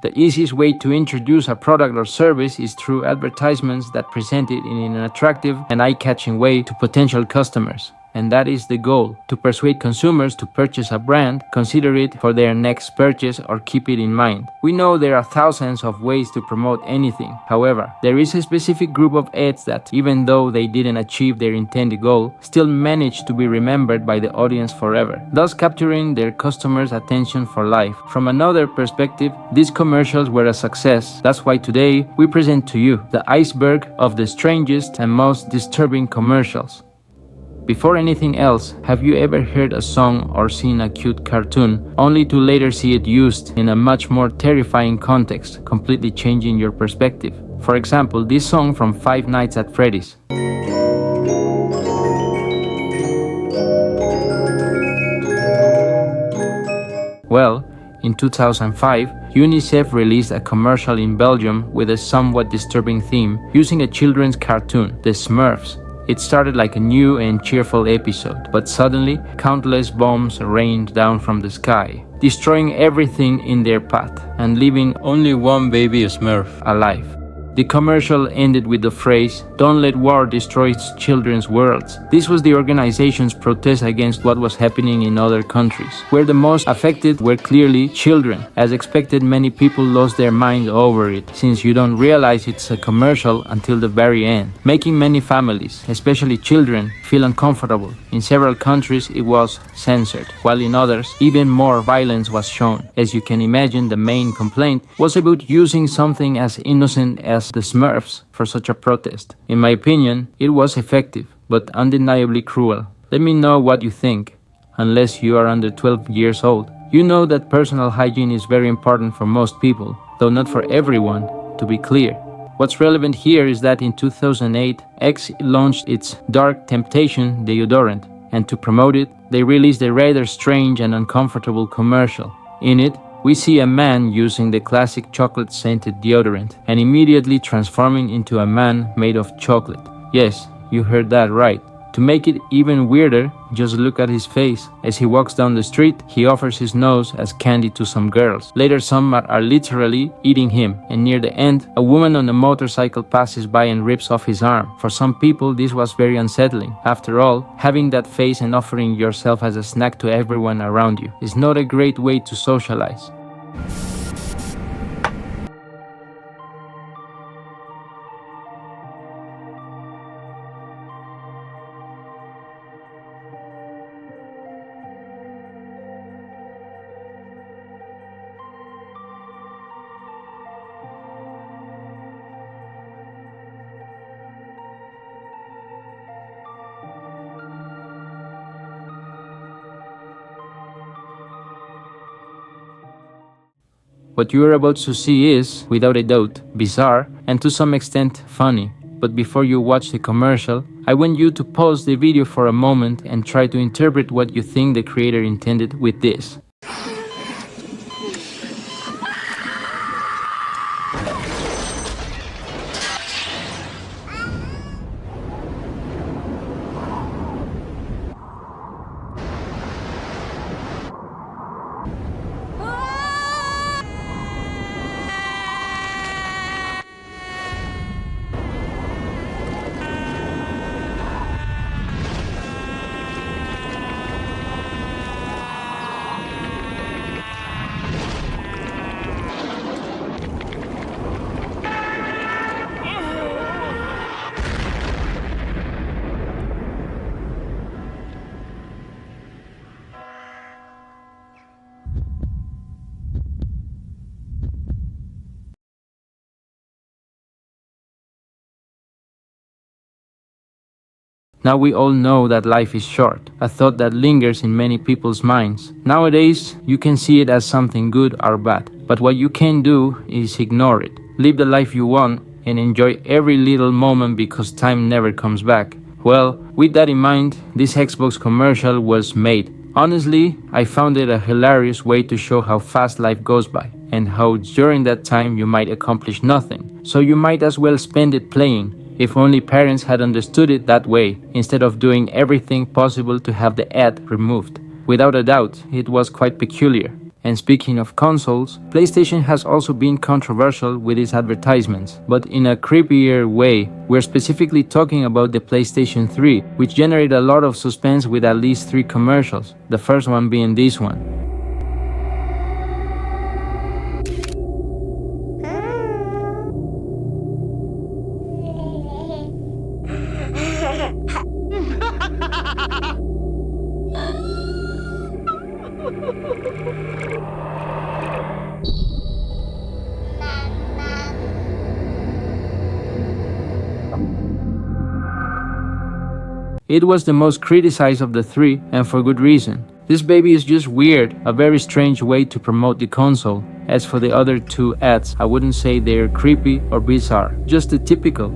The easiest way to introduce a product or service is through advertisements that present it in an attractive and eye-catching way to potential customers. And that is the goal, to persuade consumers to purchase a brand, consider it for their next purchase, or keep it in mind. We know there are thousands of ways to promote anything. However, there is a specific group of ads that, even though they didn't achieve their intended goal, still manage to be remembered by the audience forever, thus capturing their customers' attention for life. From another perspective, these commercials were a success. That's why today we present to you the iceberg of the strangest and most disturbing commercials. Before anything else, have you ever heard a song or seen a cute cartoon only to later see it used in a much more terrifying context, completely changing your perspective? For example, this song from Five Nights at Freddy's. Well, in 2005, UNICEF released a commercial in Belgium with a somewhat disturbing theme, using a children's cartoon, the Smurfs. It started like a new and cheerful episode, but suddenly, countless bombs rained down from the sky, destroying everything in their path, and leaving only one baby Smurf alive. The commercial ended with the phrase, "Don't let war destroy children's worlds." This was the organization's protest against what was happening in other countries, where the most affected were clearly children. As expected, many people lost their minds over it, since you don't realize it's a commercial until the very end, making many families, especially children, feel uncomfortable. In several countries it was censored, while in others even more violence was shown. As you can imagine, the main complaint was about using something as innocent as the Smurfs for such a protest. In my opinion, it was effective, but undeniably cruel. Let me know what you think, unless you are under 12 years old. You know that personal hygiene is very important for most people, though not for everyone, to be clear. What's relevant here is that in 2008, X launched its Dark Temptation deodorant, and to promote it, they released a rather strange and uncomfortable commercial. In it, we see a man using the classic chocolate-scented deodorant and immediately transforming into a man made of chocolate. Yes, you heard that right. To make it even weirder, just look at his face. As he walks down the street, he offers his nose as candy to some girls. Later, some are literally eating him, and near the end, a woman on a motorcycle passes by and rips off his arm. For some people, this was very unsettling. After all, having that face and offering yourself as a snack to everyone around you is not a great way to socialize. What you are about to see is, without a doubt, bizarre and to some extent funny. But before you watch the commercial, I want you to pause the video for a moment and try to interpret what you think the creator intended with this. Now we all know that life is short, a thought that lingers in many people's minds. Nowadays, you can see it as something good or bad, but what you can do is ignore it. Live the life you want and enjoy every little moment because time never comes back. Well, with that in mind, this Xbox commercial was made. Honestly, I found it a hilarious way to show how fast life goes by and how during that time you might accomplish nothing. So you might as well spend it playing. If only parents had understood it that way, instead of doing everything possible to have the ad removed. Without a doubt, it was quite peculiar. And speaking of consoles, PlayStation has also been controversial with its advertisements, but in a creepier way. We're specifically talking about the PlayStation 3, which generated a lot of suspense with at least 3 commercials, the first one being this one. It was the most criticized of the 3, and for good reason. This baby is just weird, a very strange way to promote the console. As for the other 2 ads, I wouldn't say they're creepy or bizarre, just the typical.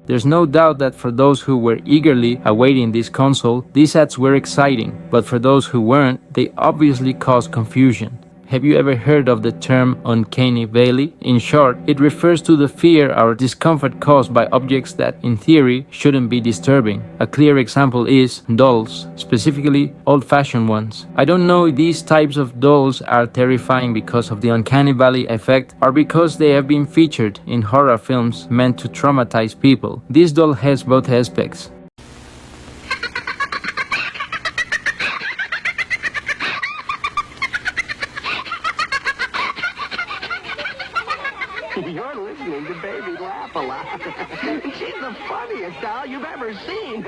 There's no doubt that for those who were eagerly awaiting this console, these ads were exciting, but for those who weren't, they obviously caused confusion. Have you ever heard of the term Uncanny Valley? In short, it refers to the fear or discomfort caused by objects that, in theory, shouldn't be disturbing. A clear example is dolls, specifically old-fashioned ones. I don't know if these types of dolls are terrifying because of the Uncanny Valley effect or because they have been featured in horror films meant to traumatize people. This doll has both aspects. You're listening to Baby Laugh a Lot. She's the funniest doll you've ever seen.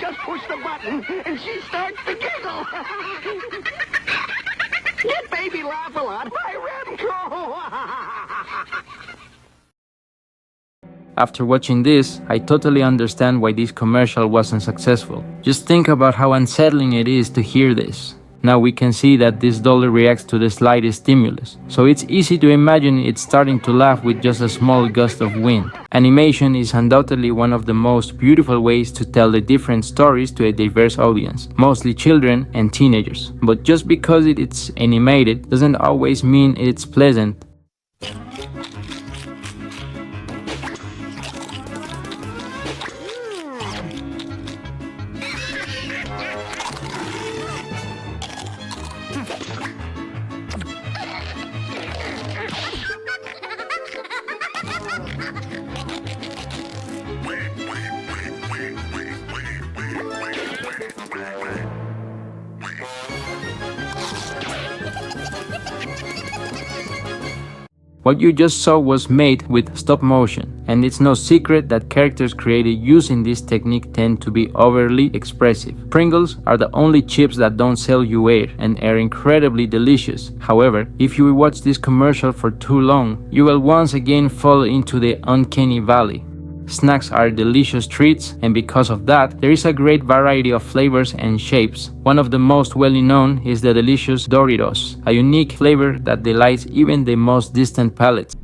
Just push the button and she starts to giggle. Get Baby Laugh a Lot by Remco. After watching this, I totally understand why this commercial wasn't successful. Just think about how unsettling it is to hear this. Now we can see that this doll reacts to the slightest stimulus, so it's easy to imagine it starting to laugh with just a small gust of wind. Animation is undoubtedly one of the most beautiful ways to tell the different stories to a diverse audience, mostly children and teenagers. But just because it's animated doesn't always mean it's pleasant. What you just saw was made with stop motion, and it's no secret that characters created using this technique tend to be overly expressive. Pringles are the only chips that don't sell you air and are incredibly delicious. However, if you watch this commercial for too long, you will once again fall into the Uncanny Valley. Snacks are delicious treats, and because of that, there is a great variety of flavors and shapes. One of the most well-known is the delicious Doritos, a unique flavor that delights even the most distant palates.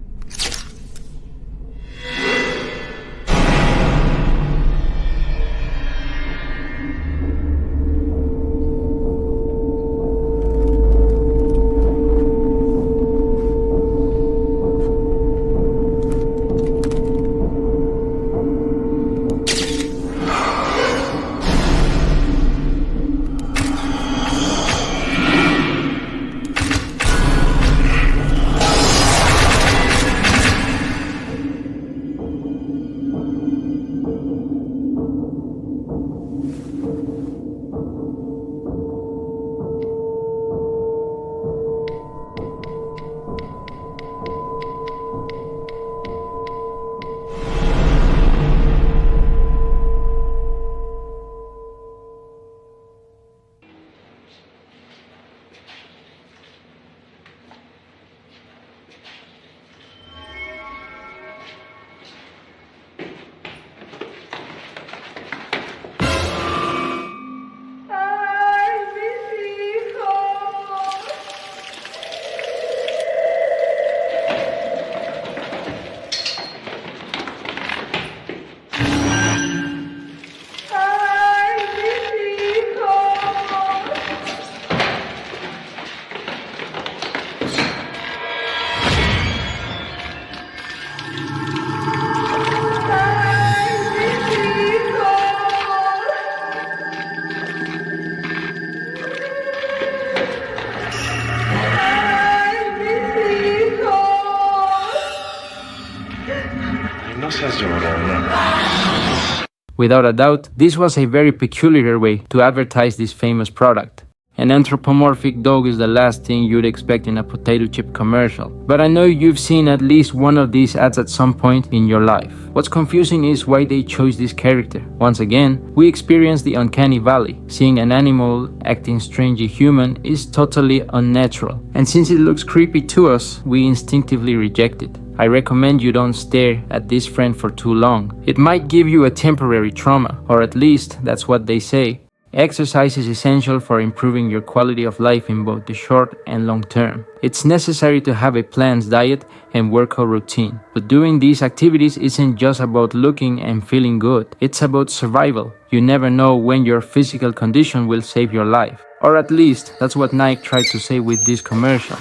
Without a doubt, this was a very peculiar way to advertise this famous product. An anthropomorphic dog is the last thing you'd expect in a potato chip commercial, but I know you've seen at least one of these ads at some point in your life. What's confusing is why they chose this character. Once again, we experience the uncanny valley. Seeing an animal acting strangely human is totally unnatural, and since it looks creepy to us, we instinctively reject it. I recommend you don't stare at this friend for too long. It might give you a temporary trauma, or at least that's what they say. Exercise is essential for improving your quality of life in both the short and long term. It's necessary to have a planned diet and workout routine. But doing these activities isn't just about looking and feeling good. It's about survival. You never know when your physical condition will save your life. Or at least, that's what Nike tried to say with this commercial.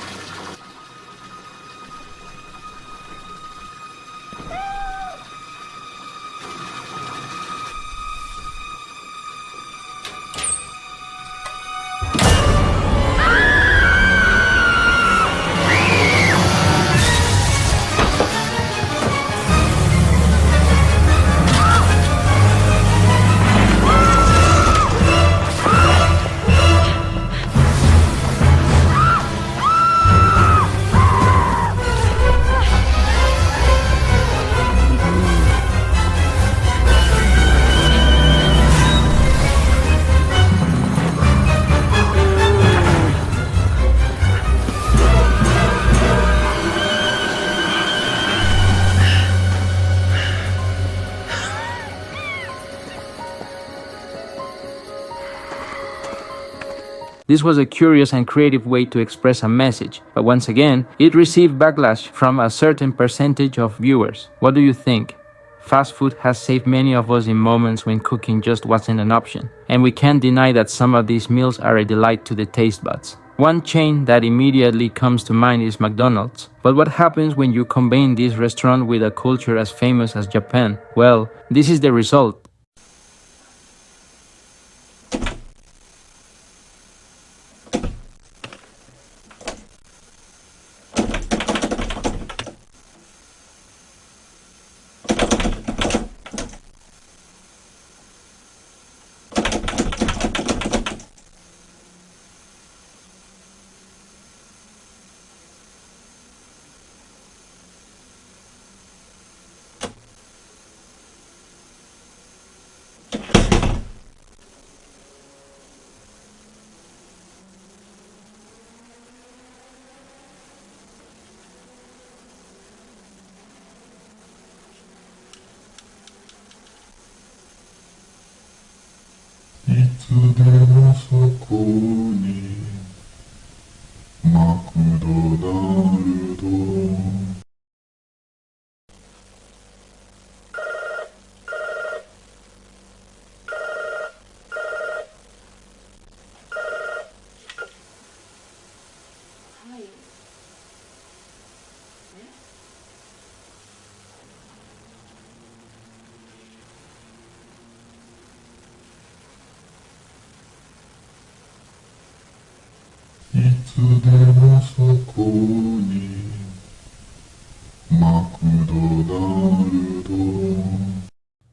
This was a curious and creative way to express a message, but once again, it received backlash from a certain percentage of viewers. What do you think? Fast food has saved many of us in moments when cooking just wasn't an option, and we can't deny that some of these meals are a delight to the taste buds. One chain that immediately comes to mind is McDonald's. But what happens when you combine this restaurant with a culture as famous as Japan? Well, this is the result.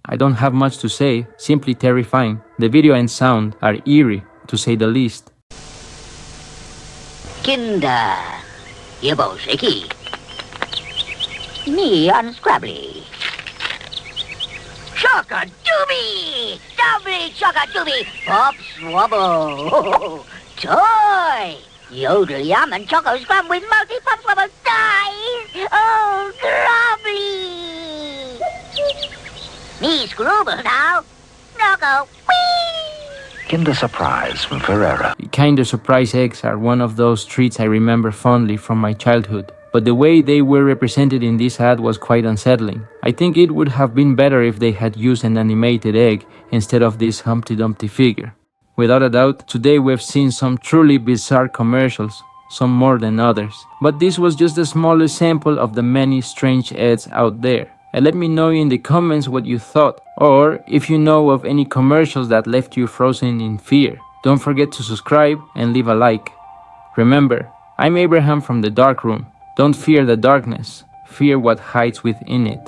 I don't have much to say, simply terrifying. The video and sound are eerie, to say the least. Kinder, ihr Shaky. Me unscrabbly. Chock-a-doobie! Doubly chock-a-doobie! Pop swabble! Toy! Yodel yum and choco scrum with multi-pop swabble dies! Oh, grubbly! Me screwball now. Knocko. Whee! Kinder Surprise from Ferrera. Kinder Surprise eggs are one of those treats I remember fondly from my childhood. But the way they were represented in this ad was quite unsettling. I think it would have been better if they had used an animated egg instead of this Humpty Dumpty figure. Without a doubt, today we've seen some truly bizarre commercials, some more than others. But this was just the smallest sample of the many strange ads out there. And let me know in the comments what you thought, or if you know of any commercials that left you frozen in fear. Don't forget to subscribe and leave a like. Remember, I'm Abraham from the Dark Room. Don't fear the darkness, fear what hides within it.